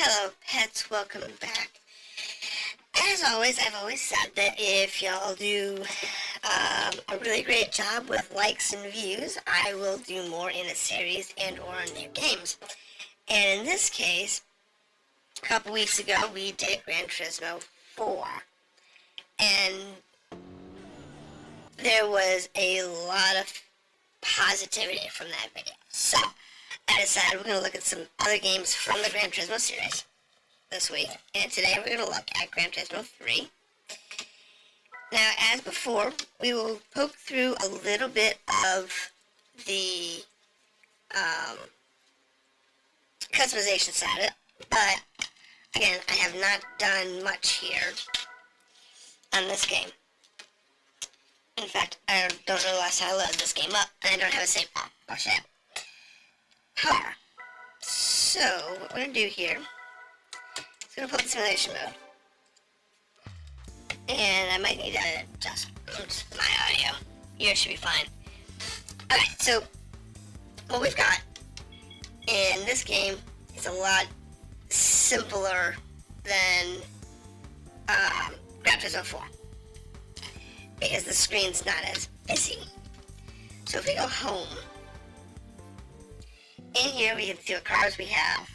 Hello, pets. Welcome back. As always, I've always said that if y'all do a really great job with likes and views, I will do more in a series and or on new games. And in this case, a couple weeks ago, we did Gran Turismo 4. And there was a lot of positivity from that video. So, I decided we're going to look at some other games from the Gran Turismo series this week. And today we're going to look at Gran Turismo 3. Now, as before, we will poke through a little bit of the customization side of it. But, again, I have not done much here on this game. In fact, I don't know the last time I loaded this game up, and I don't have a save file. I'll show you. However, so what we're going to do here is going to put the simulation mode. And I might need to adjust my audio. Yours should be fine. Okay, so what we've got in this game is a lot simpler than Gran Turismo 4. Because the screen's not as busy. So if we go home, in here we can see what cars we have,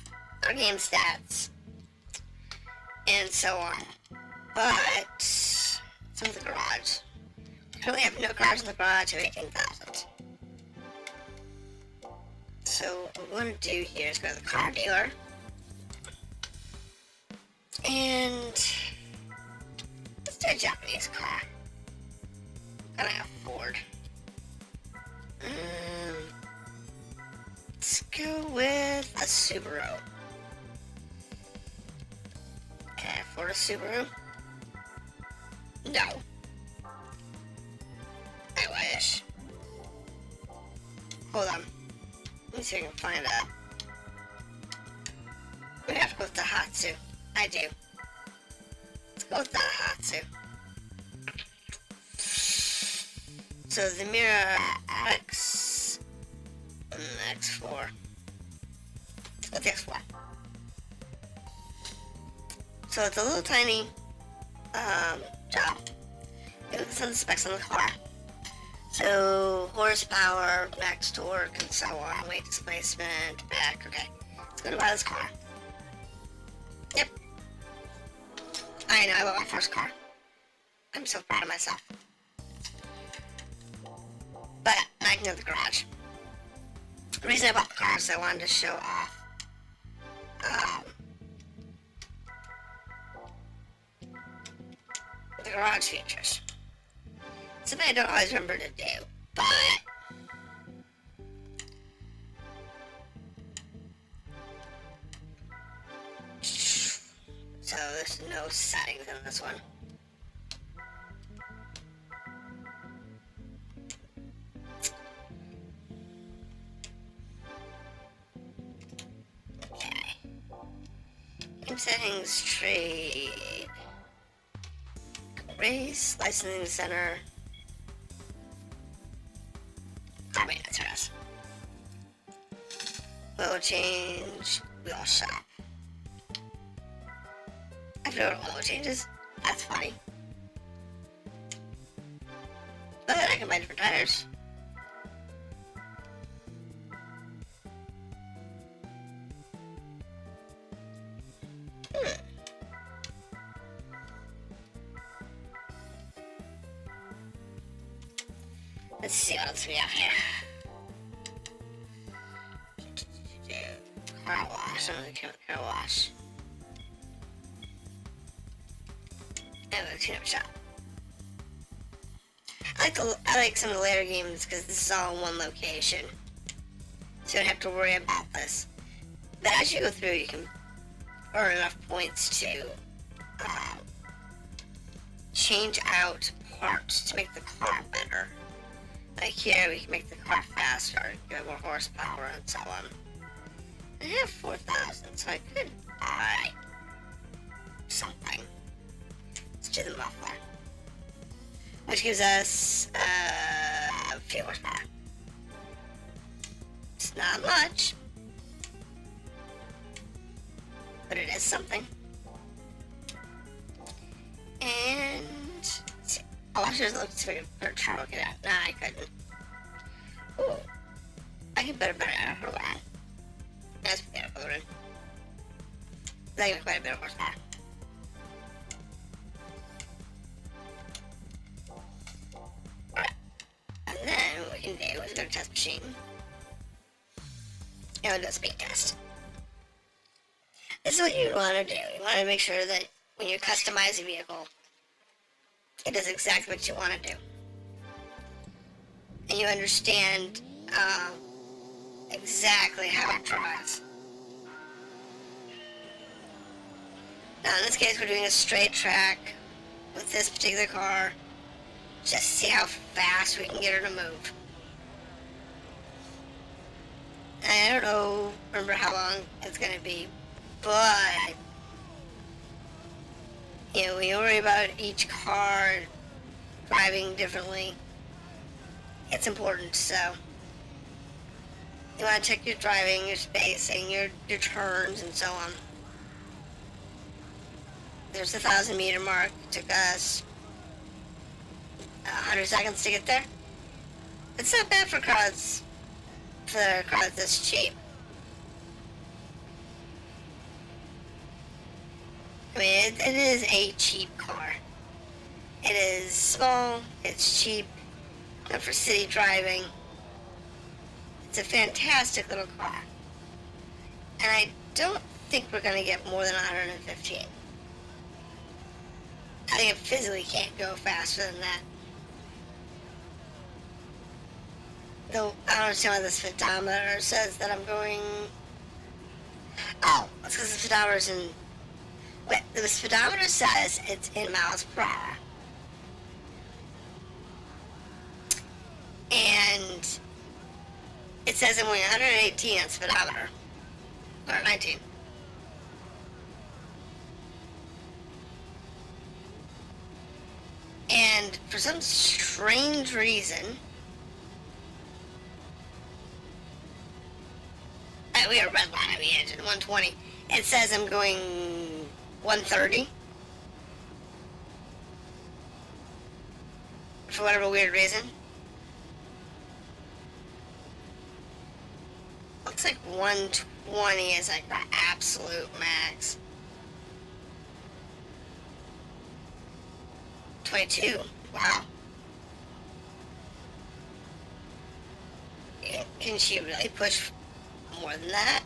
our game stats, and so on. But some of the garage. We currently have no cars in the garage of 18,000. So what we want to do here is go to the car dealer. And let's do a Japanese car. I'm gonna afford. Let's go with a Subaru. Can I afford a Subaru? No. I wish. Hold on. Let me see if I can find a... We have to go with the Hatsu. I do. Let's go with the Hatsu. So the Mira X and the X4. Let's go with the X4. So it's a little tiny job. Look at some of the specs on the car. So horsepower, max torque, and so on. Weight displacement, back. Okay, let's go to buy this car. Yep. I know, I bought my first car. I'm so proud of myself. But I can go to the garage. The reason I bought the car is I wanted to show off the garage features. Something I don't always remember to do, but so there's no settings in this one. Settings, trade, race, licensing center, maintenance rest. Oil change, wheel shop. I don't know what oil changes. That's funny. But I can buy different tires. Let's see what else we have here. Car wash. I'm gonna do a car wash. And a tune-up shop. I like some of the later games because this is all in one location. So you don't have to worry about this. But as you go through, you can earn enough points to change out parts to make the car better. Like here, we can make the car faster, get more horsepower, and so on. I have 4,000, so I could buy something. Let's do the muffler, which gives us a few horsepower. It's not much. but it is something. And oh, I should have looked for a turbo kit out. Nah, I couldn't. Ooh, I can better out of that. That's better coloring. That got quite a bit of horsepower. Alright. And then what we can do is go to test machine. And we'll do a speed test. This is what you want to do. You want to make sure that when you customize a vehicle, it does exactly what you want to do. And you understand exactly how it drives. Now in this case we're doing a straight track with this particular car, just to see how fast we can get her to move. I don't remember how long it's going to be, but you know, we worry about each car driving differently. It's important, so you want to check your driving, your spacing, your turns, and so on. There's the 1,000-meter mark. It took us 100 seconds to get there. It's not bad for cars this cheap. I mean, it is a cheap car. It is small, it's cheap, and for city driving, it's a fantastic little car. And I don't think we're going to get more than 115. I think it physically can't go faster than that. Though, I don't understand why the speedometer says that I'm going... Oh, it's because the speedometer's in... Wait, the speedometer says it's in miles per hour. And it says I'm going 118 on speedometer. Or 19. And for some strange reason, we are redlining the engine, 120. It says I'm going 130. For whatever weird reason. Looks like 120 is like the absolute max. 22. Wow. Can she really push more than that?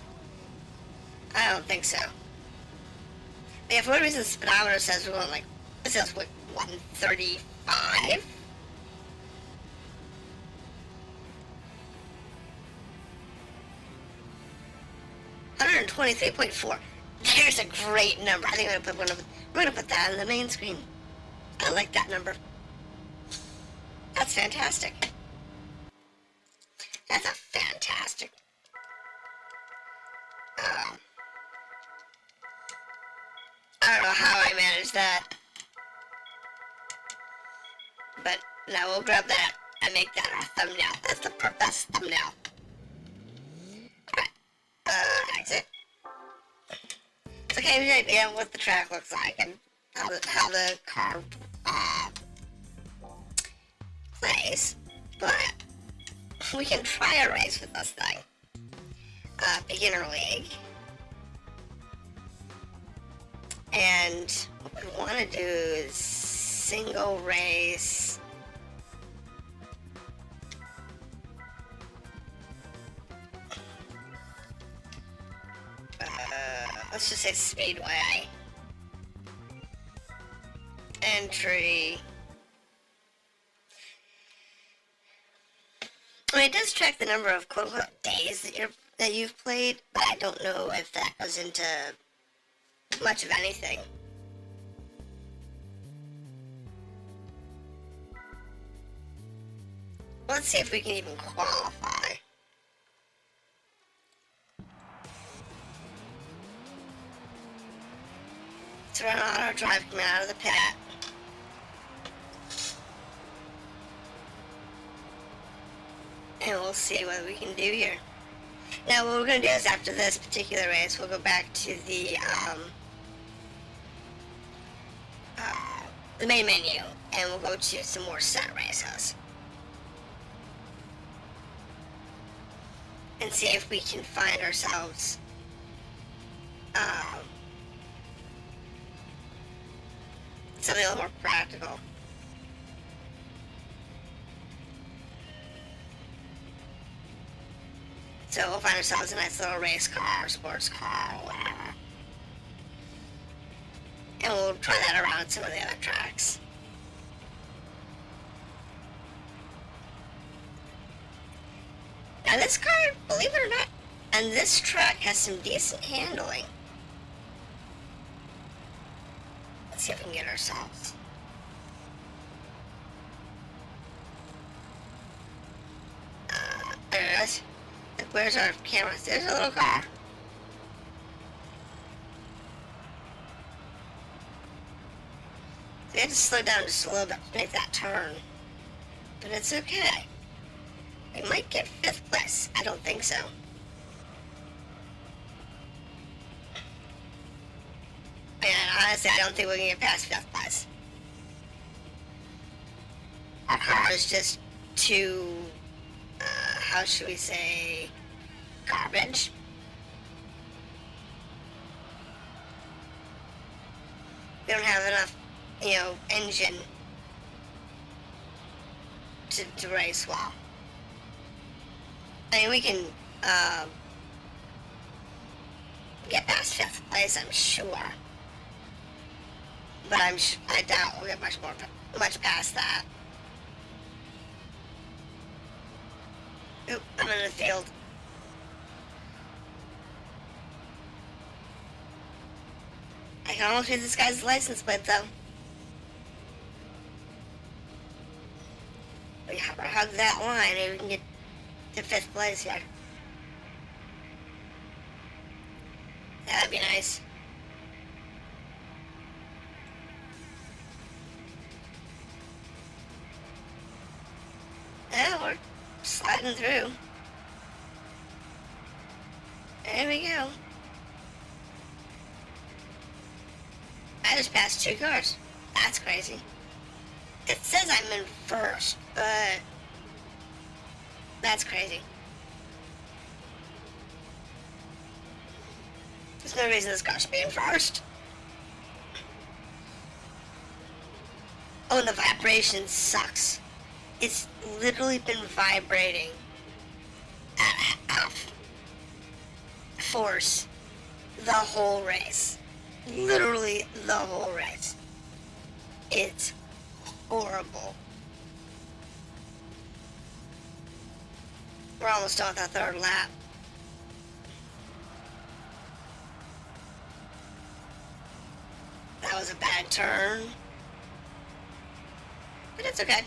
I don't think so. But yeah, for whatever reason, the speedometer says we're going like, it says what, 135? $123.4. There's a great number. I think we're gonna put that on the main screen. I like that number. That's fantastic. That's a fantastic. I don't know how I managed that. But now we'll grab that and make that our thumbnail. That's the best thumbnail. Alright. Exit. It's okay to get an idea of what the track looks like and how the car plays. But we can try a race with this thing. Beginner league. And what we want to do is single race. Let's just say speedway. Entry. I mean, it does track the number of quote-unquote days that you've played, but I don't know if that goes into much of anything. Let's see if we can even qualify. Let's run auto drive coming out of the pit. And we'll see what we can do here. Now what we're going to do is after this particular race, we'll go back to the main menu, and we'll go to some more set races. And see if we can find ourselves something a little more practical. So we'll find ourselves a nice little race car, sports car, or whatever. And we'll try that around some of the other tracks. Now this car, believe it or not, and this track has some decent handling. Let's see if we can get ourselves. There it is. Where's our camera? There's a little car. We had to slow down just a little bit to make that turn. But it's okay. We might get 5th place. I don't think so. And honestly, I don't think we can get past 5th place. Our car is just too, how should we say, garbage. We don't have enough, engine to race well. I mean, we can get past 5th place, I'm sure. But I doubt we'll get much past that. Oop, I'm in the field. I can almost read this guy's license plate, though. We hug that line, maybe we can get to 5th place here. That'd be nice. Yeah, we're sliding through. There we go. I just passed 2 cars. That's crazy. It says I'm in 1st, but that's crazy. There's no reason this car should be in 1st. Oh, and the vibration sucks. It's literally been vibrating at half force the whole race. Literally the whole race. It's horrible. We're almost done with our 3rd lap. That was a bad turn. But it's okay.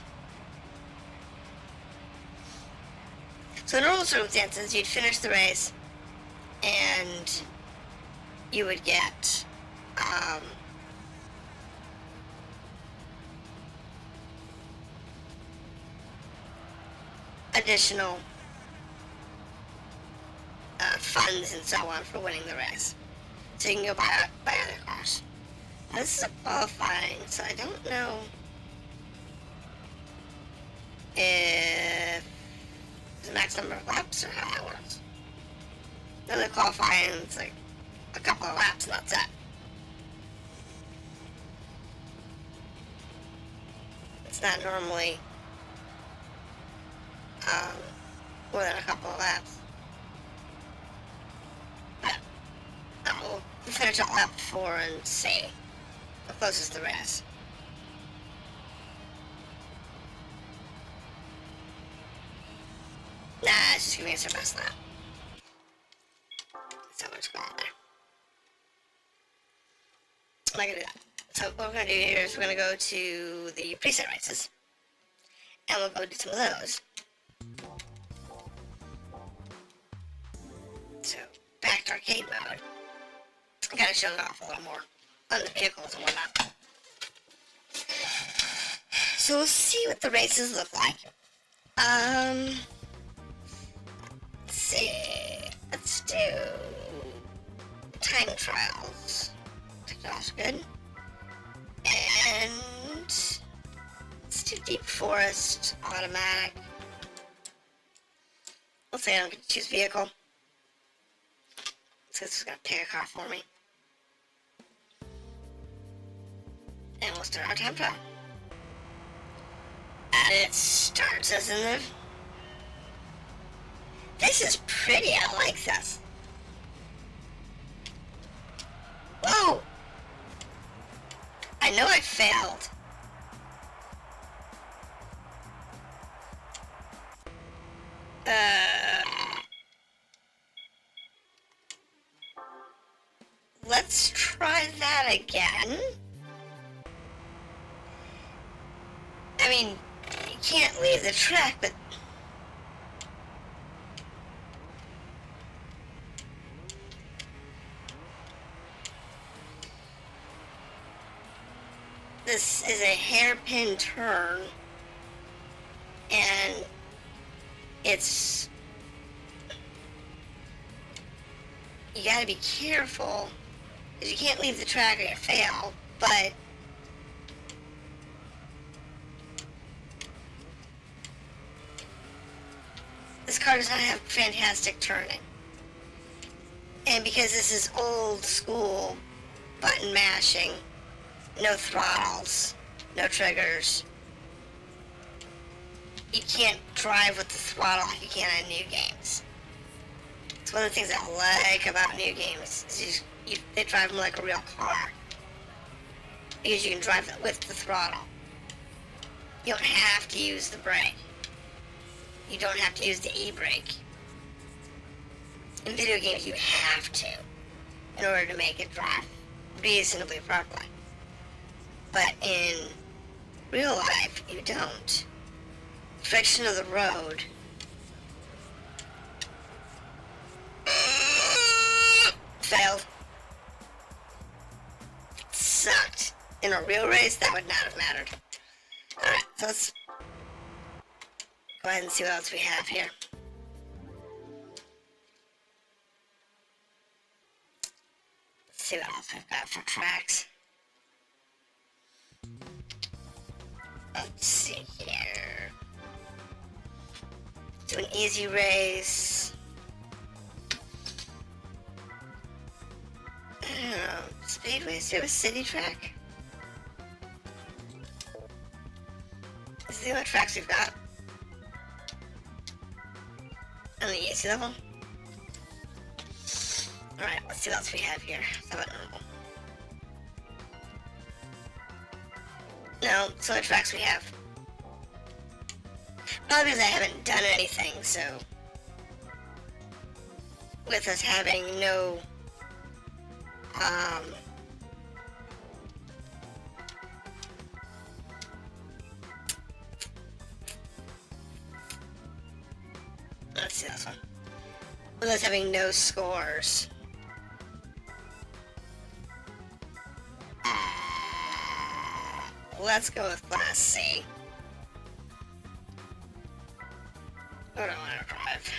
So in normal circumstances, you'd finish the race and you would get additional funds and so on for winning the race. So you can go buy other cars. Now, this is a qualifying, so I don't know if the max number of laps or how that works. Then the qualifying, it's like a couple of laps and that's it. It's not normally more than a couple of laps. But we'll finish at lap 4 and see what closest the race. Nah, it's just giving us our best lap. So we're just going there. I'm not gonna do that. So what we're gonna do here is we're gonna go to the preset races. And we'll go do some of those. So, back to arcade mode. I'm kind of showing off a little more on the vehicles and whatnot. So we'll see what the races look like. Let's see. do time trials. That's good. And let's do deep forest, automatic. Let's say I don't get to choose vehicle. So this is gonna pick a car for me. And we'll start our time trial. And it starts as in the... This is pretty, I like this. Whoa! I know I failed. Let's try that again. I mean, you can't leave the track, but... This is a hairpin turn, and it's... You gotta be careful, because you can't leave the track or you fail, but... This car does not have fantastic turning. And because this is old school button mashing, no throttles, no triggers, you can't drive with the throttle like you can in new games. It's one of the things I like about new games, is they drive them like a real car. Because you can drive it with the throttle. You don't have to use the brake. You don't have to use the e-brake. In video games, you have to, in order to make it drive reasonably properly. But in real life, you don't. Friction of the road. Failed. Sucked. In a real race, that would not have mattered. Alright, so let's go ahead and see what else we have here. Let's see what else I've got for tracks. Let's see here. Do an easy race. I don't know. Speedways, do a city track. This is the only tracks we've got. On the easy level. Alright, let's see what else we have here. How about normal? No, so what tracks we have. Probably because I haven't done anything, so... With us having no... Let's see this one. With us having no scores. Let's go with Class C. What do I want to drive?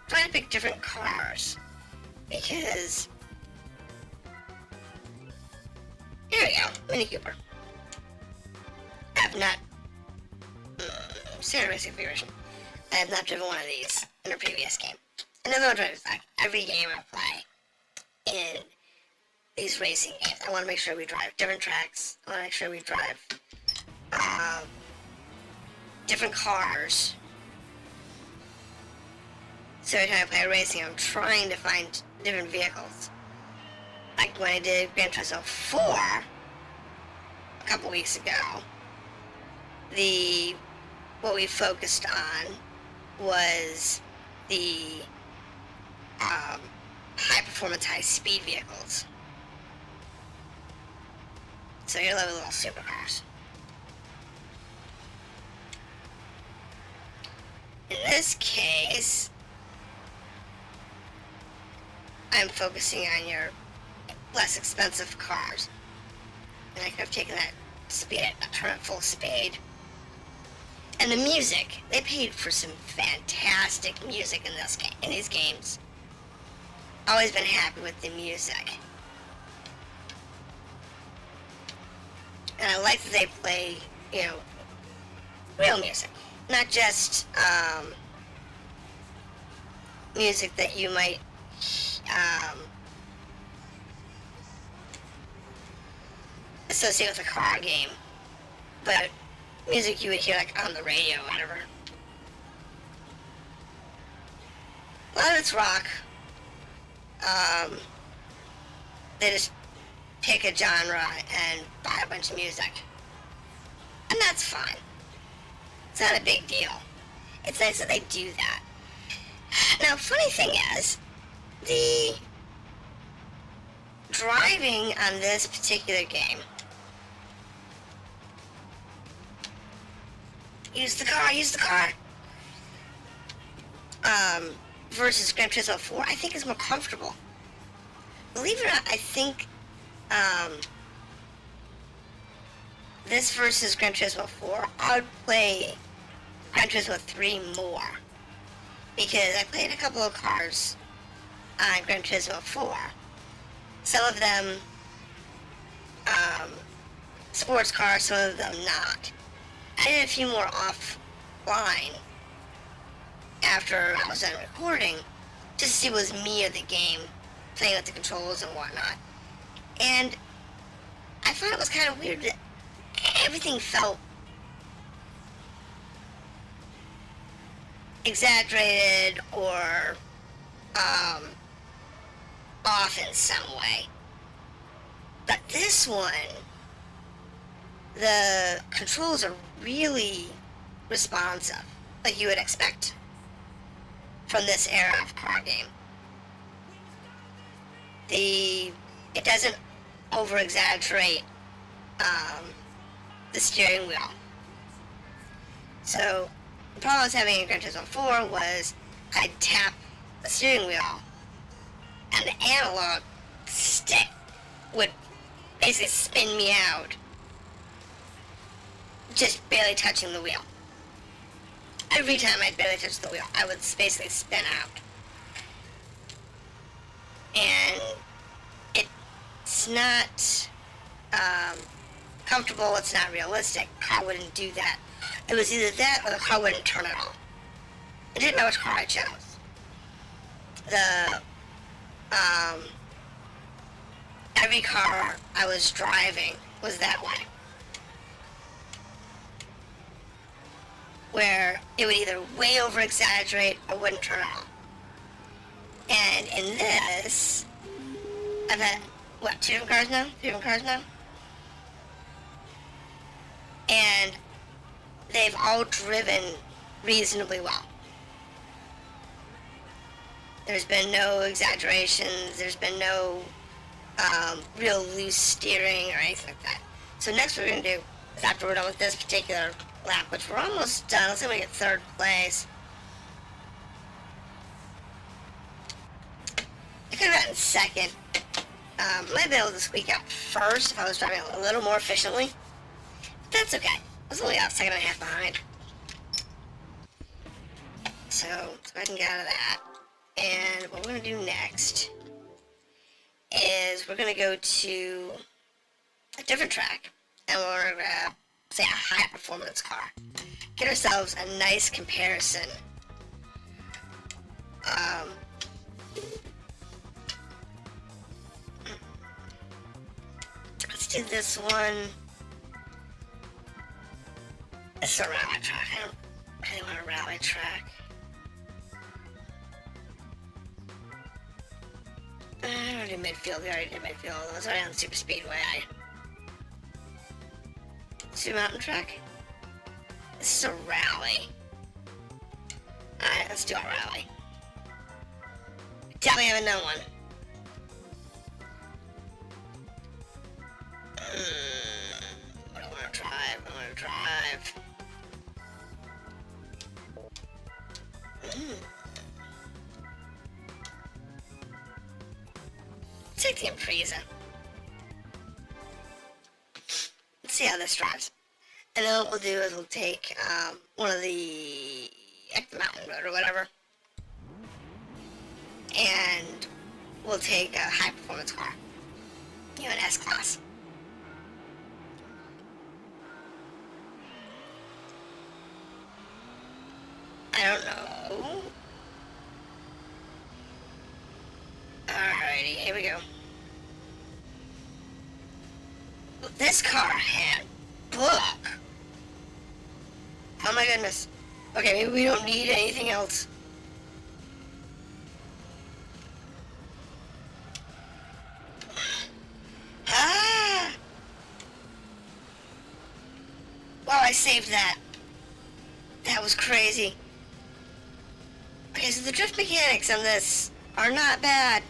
Trying to pick different cars. Because... Here we go. Mini Cooper. I have not... Standard Racing Configuration. I have not driven one of these in a previous game. And then I'll drive it back. Every game I play in these racing games, I want to make sure we drive different tracks. I want to make sure we drive different cars. So every time I play racing, I'm trying to find different vehicles. Like when I did Gran Turismo 4 a couple weeks ago, what we focused on was the high performance, high speed vehicles. So you're loving little supercars. In this case, I'm focusing on your less expensive cars. And I could have taken that speed, turn at full speed. And the music, they paid for some fantastic music in these games. Always been happy with the music. And I like that they play, you know, real music. Not just music that you might associate with a car game, but music you would hear like on the radio or whatever. A lot of it's rock. They just pick a genre and buy a bunch of music. And that's fine. It's not a big deal. It's nice that they do that. Now, funny thing is, the driving on this particular game, use the car, versus Gran Turismo 4, I think is more comfortable. Believe it or not, I think, this versus Gran Turismo 4, I would play Gran Turismo 3 more. Because I played a couple of cars on Gran Turismo 4. Some of them, sports cars, some of them not. I did a few more offline after I was done recording, just to see if it was me or the game, playing with the controls and whatnot. And I found it was kind of weird that everything felt exaggerated or off in some way. But this one, the controls are really responsive, like you would expect from this era of car game. It doesn't over exaggerate the steering wheel. So the problem I was having in Gran Turismo 4 was I'd tap the steering wheel and the analog stick would basically spin me out, just barely touching the wheel. Every time I barely touched the wheel, I would basically spin out. And it's not comfortable, it's not realistic. I wouldn't do that. It was either that or the car wouldn't turn at all. It didn't know which car I chose. Every car I was driving was that way. Where it would either way over exaggerate or wouldn't turn at all. And in this, I've had, what, 2 different cars now? 3 different cars now? And they've all driven reasonably well. There's been no exaggerations, there's been no real loose steering or anything like that. So next what we're going to do is after we're done with this particular lap, which we're almost done, let's see if we get 3rd place. I could have gotten 2nd. Might be able to squeak out 1st if I was driving a little more efficiently. But that's okay. I was only out 2.5 seconds behind. So I can get out of that. And what we're going to do next is we're going to go to a different track. And we're going to say a high performance car. Get ourselves a nice comparison. Let's do this one. It's a rally track. I don't really want a rally track. I don't do midfield. We already did midfield. I was already on Super Speedway. Let's do mountain track. This is a rally. Alright, let's do a rally. Definitely haven't done one. What do I want to drive? I want to drive. Take the Impreza. Let's see how this drives. And then what we'll do is we'll take one of the mountain road or whatever, and we'll take a high performance car, an S-Class. I don't know. Alrighty, here we go. This car had book. Oh my goodness. Okay, maybe we don't need anything else. Ah! Wow, I saved that. That was crazy. Okay, so the drift mechanics on this are not bad.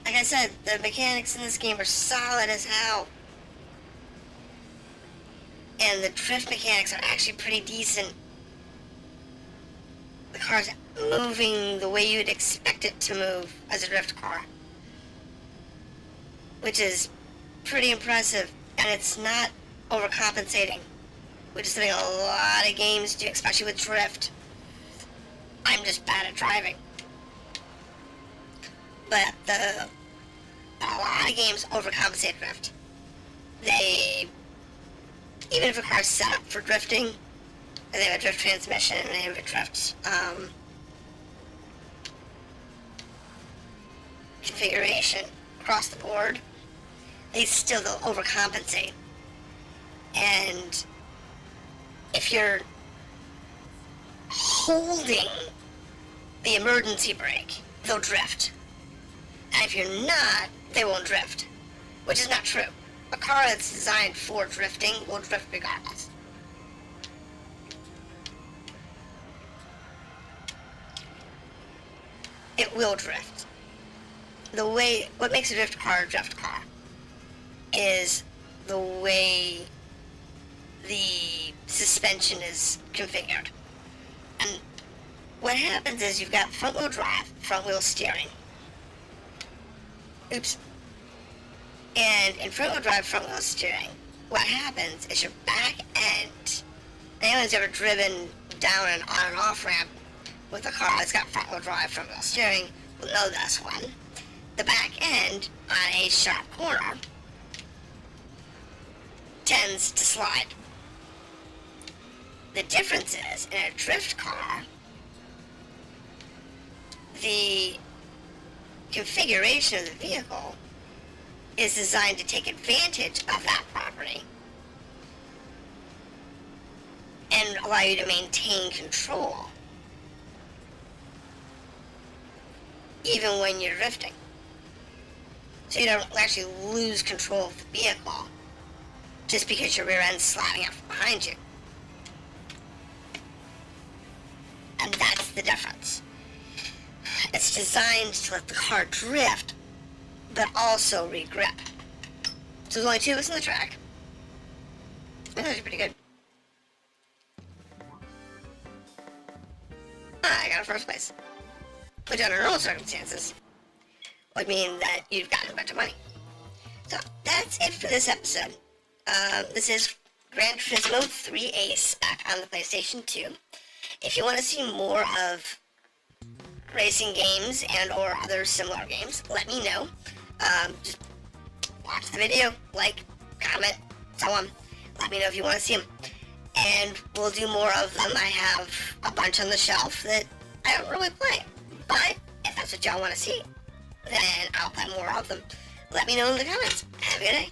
Like I said, the mechanics in this game are solid as hell. And the drift mechanics are actually pretty decent. The car's moving the way you'd expect it to move as a drift car, which is pretty impressive, and it's not overcompensating, which is something a lot of games do, especially with drift. I'm just bad at driving. But a lot of games overcompensate drift. Even if a car's set up for drifting, they have a drift transmission and they have a drift configuration across the board, they'll overcompensate. And if you're holding the emergency brake, they'll drift. And if you're not, they won't drift, which is not true. A car that's designed for drifting will drift regardless. It will drift. What makes a drift car is the way the suspension is configured. And what happens is you've got front-wheel drive, front-wheel steering. Oops. And in front-wheel drive, front-wheel steering, what happens is your back end, anyone's ever driven down an on and off ramp with a car that's got front-wheel drive, front-wheel steering, will know this one. The back end on a sharp corner tends to slide. The difference is, in a drift car, the configuration of the vehicle is designed to take advantage of that property and allow you to maintain control even when you're drifting. So you don't actually lose control of the vehicle just because your rear end's sliding out from behind you. And that's the difference. It's designed to let the car drift, but also re-grip. So there's only two of us on the track. That's actually pretty good. I got a first place. Which under normal circumstances would mean that you've gotten a bunch of money. So that's it for this episode. This is Gran Turismo 3 A-Spec on the PlayStation 2. If you want to see more of racing games and or other similar games, let me know. Just watch the video, like, comment, so on. Let me know if you want to see them. And we'll do more of them. I have a bunch on the shelf that I don't really play. But if that's what y'all want to see, then I'll play more of them. Let me know in the comments. Have a good day.